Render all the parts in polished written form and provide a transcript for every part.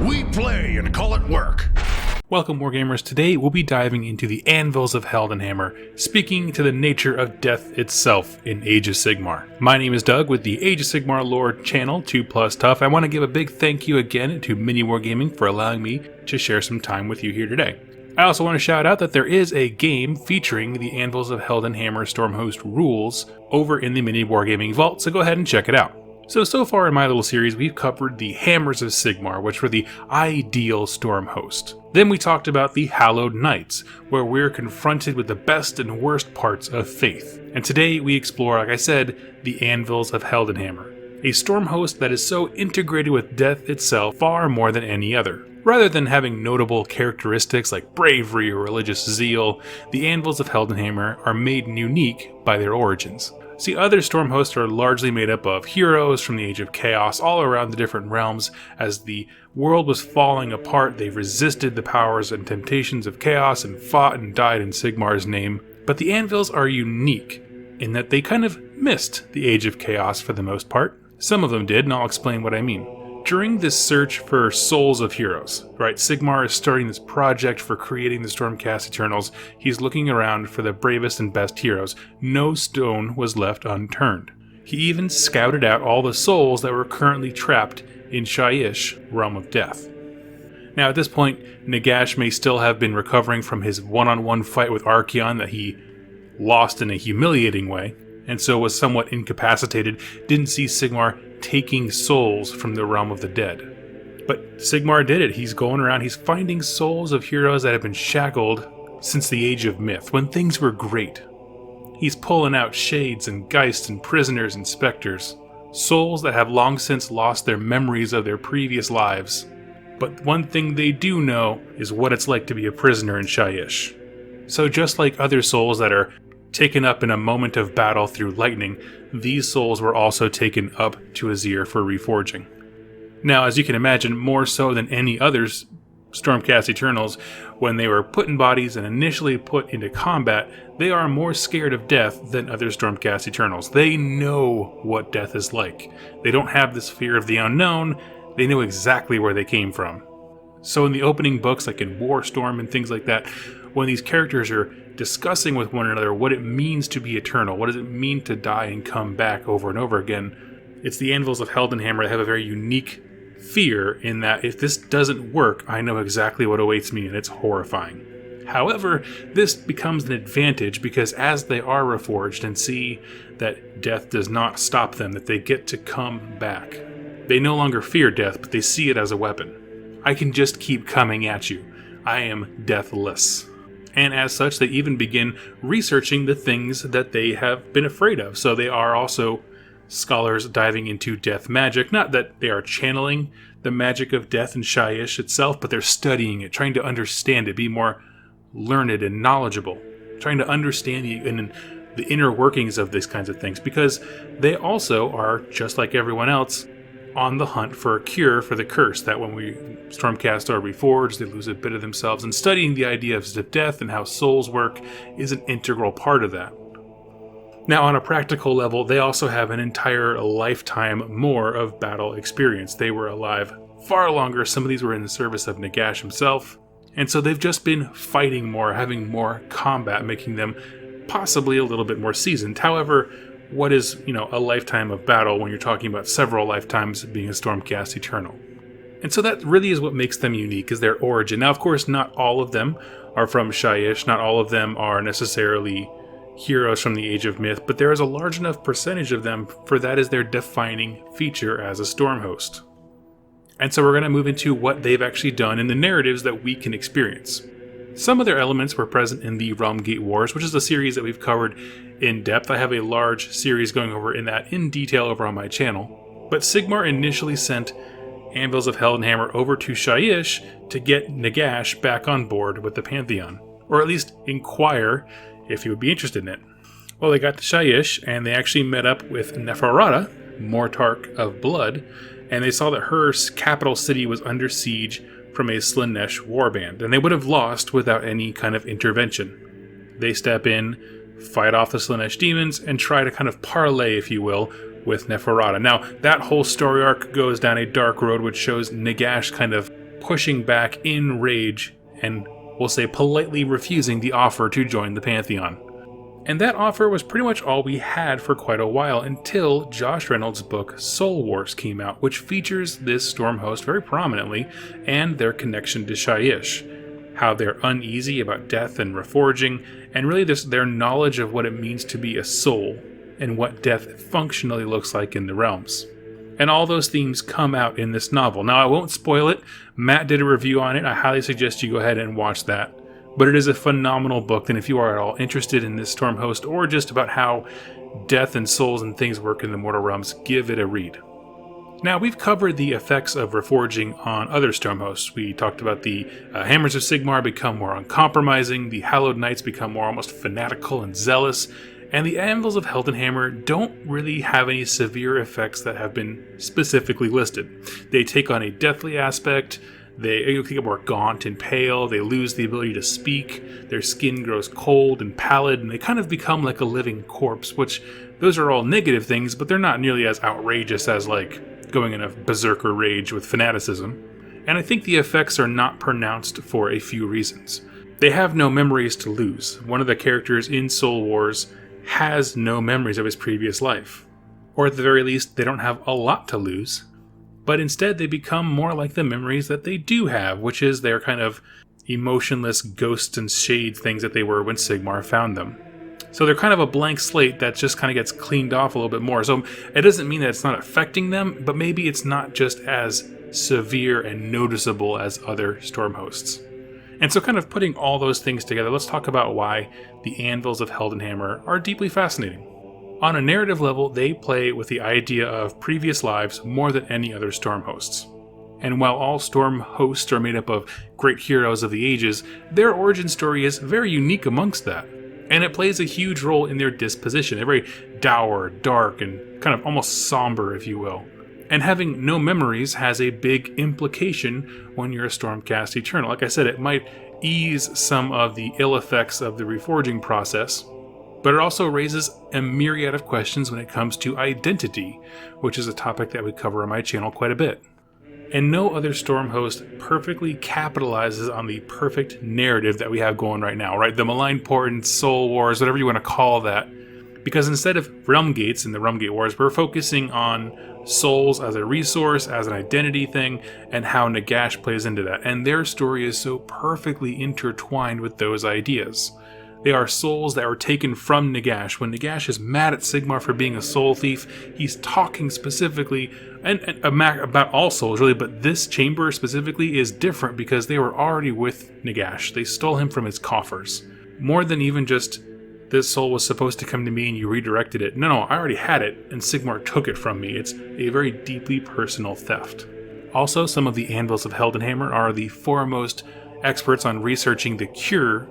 We play and call it work. Welcome, Wargamers. Today we'll be diving into the Anvils of Heldenhammer, speaking to the nature of death itself in Age of Sigmar. My name is Doug with the Age of Sigmar lore channel, 2+ Tough. I want to give a big thank you again to MiniWarGaming for allowing me to share some time with you here today. I also want to shout out that there is a game featuring the Anvils of Heldenhammer Stormhost rules over in the MiniWarGaming vault, so go ahead and check it out. So far in my little series, we've covered the Hammers of Sigmar, which were the ideal Stormhost. Then we talked about the Hallowed Knights, where we're confronted with the best and worst parts of faith. And today we explore, like I said, the Anvils of Heldenhammer, a Stormhost that is so integrated with death itself far more than any other. Rather than having notable characteristics like bravery or religious zeal, the Anvils of Heldenhammer are made unique by their origins. See, other Stormhosts are largely made up of heroes from the Age of Chaos all around the different realms. As the world was falling apart, they resisted the powers and temptations of Chaos and fought and died in Sigmar's name. But the Anvils are unique in that they kind of missed the Age of Chaos for the most part. Some of them did, and I'll explain what I mean. During this search for souls of heroes, right, Sigmar is starting this project for creating the Stormcast Eternals. He's looking around for the bravest and best heroes. No stone was left unturned. He even scouted out all the souls that were currently trapped in Shyish, Realm of Death. Now at this point, Nagash may still have been recovering from his one-on-one fight with Archaon that he lost in a humiliating way, and so was somewhat incapacitated, didn't see Sigmar taking souls from the realm of the dead. But Sigmar did it. He's going around, he's finding souls of heroes that have been shackled since the Age of Myth, when things were great. He's pulling out shades and geists and prisoners and specters, souls that have long since lost their memories of their previous lives. But one thing they do know is what it's like to be a prisoner in Shyish. So just like other souls that are taken up in a moment of battle through lightning, these souls were also taken up to Azir for reforging. Now, as you can imagine, more so than any others Stormcast Eternals, when they were put in bodies and initially put into combat, they are more scared of death than other Stormcast Eternals. They know what death is like. They don't have this fear of the unknown, they know exactly where they came from. So in the opening books, like in Warstorm and things like that, when these characters are discussing with one another what it means to be eternal, what does it mean to die and come back over and over again, it's the Anvils of Heldenhammer that have a very unique fear in that if this doesn't work, I know exactly what awaits me, and it's horrifying. However, this becomes an advantage because as they are reforged and see that death does not stop them, that they get to come back, they no longer fear death, but they see it as a weapon. I can just keep coming at you. I am deathless. And as such, they even begin researching the things that they have been afraid of. So they are also scholars diving into death magic. Not that they are channeling the magic of death in Shyish itself, but they're studying it, trying to understand it, be more learned and knowledgeable, trying to understand the inner workings of these kinds of things, because they also are, just like everyone else, on the hunt for a cure for the curse, that when we Stormcast are reforged, they lose a bit of themselves, and studying the idea of death and how souls work is an integral part of that. Now, on a practical level, they also have an entire lifetime more of battle experience. They were alive far longer. Some of these were in the service of Nagash himself, and so they've just been fighting more, having more combat, making them possibly a little bit more seasoned. However, what is, a lifetime of battle when you're talking about several lifetimes of being a Stormcast Eternal? And so that really is what makes them unique, is their origin. Now, of course, not all of them are from Shyish, not all of them are necessarily heroes from the Age of Myth, but there is a large enough percentage of them for that is their defining feature as a Stormhost. And so we're going to move into what they've actually done in the narratives that we can experience. Some of their elements were present in the ROM Gate Wars, which is a series that we've covered in depth. I have a large series going over in that in detail over on my channel. But Sigmar initially sent Anvils of Heldenhammer over to Shyish to get Nagash back on board with the Pantheon, or at least inquire if he would be interested in it. Well, they got to Shyish, and they actually met up with Neferata, Mortarch of Blood, and they saw that her capital city was under siege from a Slaanesh warband, and they would have lost without any kind of intervention. They step in, fight off the Slaanesh demons, and try to kind of parlay, if you will, with Neferata. Now, that whole story arc goes down a dark road, which shows Nagash kind of pushing back in rage and, we'll say, politely refusing the offer to join the Pantheon. And that offer was pretty much all we had for quite a while until Josh Reynolds' book Soul Wars came out, which features this Stormhost very prominently and their connection to Shyish, how they're uneasy about death and reforging, and really their knowledge of what it means to be a soul and what death functionally looks like in the realms. And all those themes come out in this novel. Now, I won't spoil it. Matt did a review on it. I highly suggest you go ahead and watch that. But it is a phenomenal book, and if you are at all interested in this Stormhost or just about how death and souls and things work in the mortal realms, give it a read. Now, we've covered the effects of reforging on other Stormhosts. We talked about the Hammers of Sigmar become more uncompromising, the Hallowed Knights become more almost fanatical and zealous, and the Anvils of Heldenhammer don't really have any severe effects that have been specifically listed. They take on a deathly aspect. They get more gaunt and pale, they lose the ability to speak, their skin grows cold and pallid, and they kind of become like a living corpse, which those are all negative things, but they're not nearly as outrageous as like going in a berserker rage with fanaticism. And I think the effects are not pronounced for a few reasons. They have no memories to lose. One of the characters in Soul Wars has no memories of his previous life. Or at the very least, they don't have a lot to lose. But instead they become more like the memories that they do have, which is their kind of emotionless ghosts and shade things that they were when Sigmar found them. So they're kind of a blank slate that just kind of gets cleaned off a little bit more. So it doesn't mean that it's not affecting them, but maybe it's not just as severe and noticeable as other Stormhosts. And so kind of putting all those things together, let's talk about why the Anvils of Heldenhammer are deeply fascinating. On a narrative level, they play with the idea of previous lives more than any other Stormhosts. And while all Stormhosts are made up of great heroes of the ages, their origin story is very unique amongst that. And it plays a huge role in their disposition. They're very dour, dark, and kind of almost somber, if you will. And having no memories has a big implication when you're a Stormcast Eternal. Like I said, it might ease some of the ill effects of the reforging process, but it also raises a myriad of questions when it comes to identity, which is a topic that we cover on my channel quite a bit. And no other Stormhost perfectly capitalizes on the perfect narrative that we have going right now, right? The Malign Portent, Soul Wars, whatever you want to call that. Because instead of realm gates in the ROM Gate Wars, we're focusing on souls as a resource, as an identity thing, and how Nagash plays into that. And their story is so perfectly intertwined with those ideas. They are souls that were taken from Nagash. When Nagash is mad at Sigmar for being a soul thief, he's talking specifically and about all souls, really, but this chamber specifically is different because they were already with Nagash. They stole him from his coffers. More than even just, this soul was supposed to come to me and you redirected it. No, I already had it, and Sigmar took it from me. It's a very deeply personal theft. Also, some of the Anvils of Heldenhammer are the foremost experts on researching the cure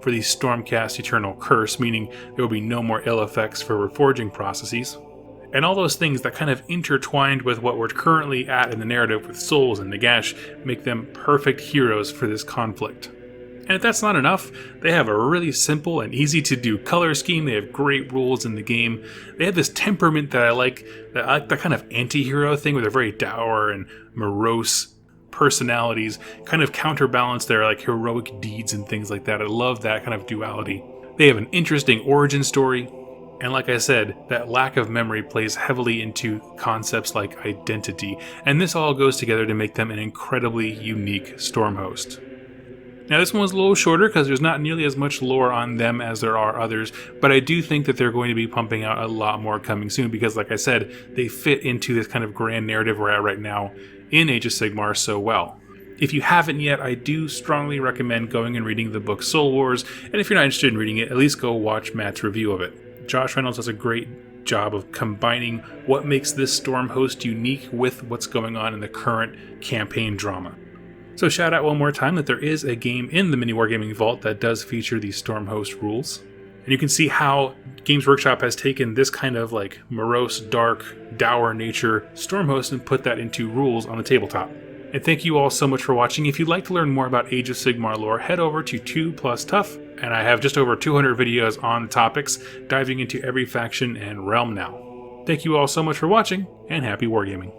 for the Stormcast Eternal curse, meaning there will be no more ill effects for reforging processes. And all those things that kind of intertwined with what we're currently at in the narrative with souls and Nagash make them perfect heroes for this conflict. And if that's not enough, they have a really simple and easy to do color scheme. They have great rules in the game. They have this temperament that I like that kind of anti-hero thing where they're very dour and morose personalities, kind of counterbalance their like heroic deeds and things like that. I love that kind of duality. They have an interesting origin story, and like I said, that lack of memory plays heavily into concepts like identity, and this all goes together to make them an incredibly unique Stormhost. Now this one was a little shorter because there's not nearly as much lore on them as there are others, but I do think that they're going to be pumping out a lot more coming soon because, like I said, they fit into this kind of grand narrative we're at right now in Age of Sigmar so well. If you haven't yet, I do strongly recommend going and reading the book Soul Wars, and if you're not interested in reading it, at least go watch Matt's review of it. Josh Reynolds does a great job of combining what makes this Stormhost unique with what's going on in the current campaign drama. So shout out one more time that there is a game in the MiniWarGaming Vault that does feature these Stormhost rules. And you can see how Games Workshop has taken this kind of like morose, dark, dour nature Stormhost and put that into rules on the tabletop. And thank you all so much for watching. If you'd like to learn more about Age of Sigmar lore, head over to 2+Tough, and I have just over 200 videos on the topics, diving into every faction and realm now. Thank you all so much for watching, and happy wargaming.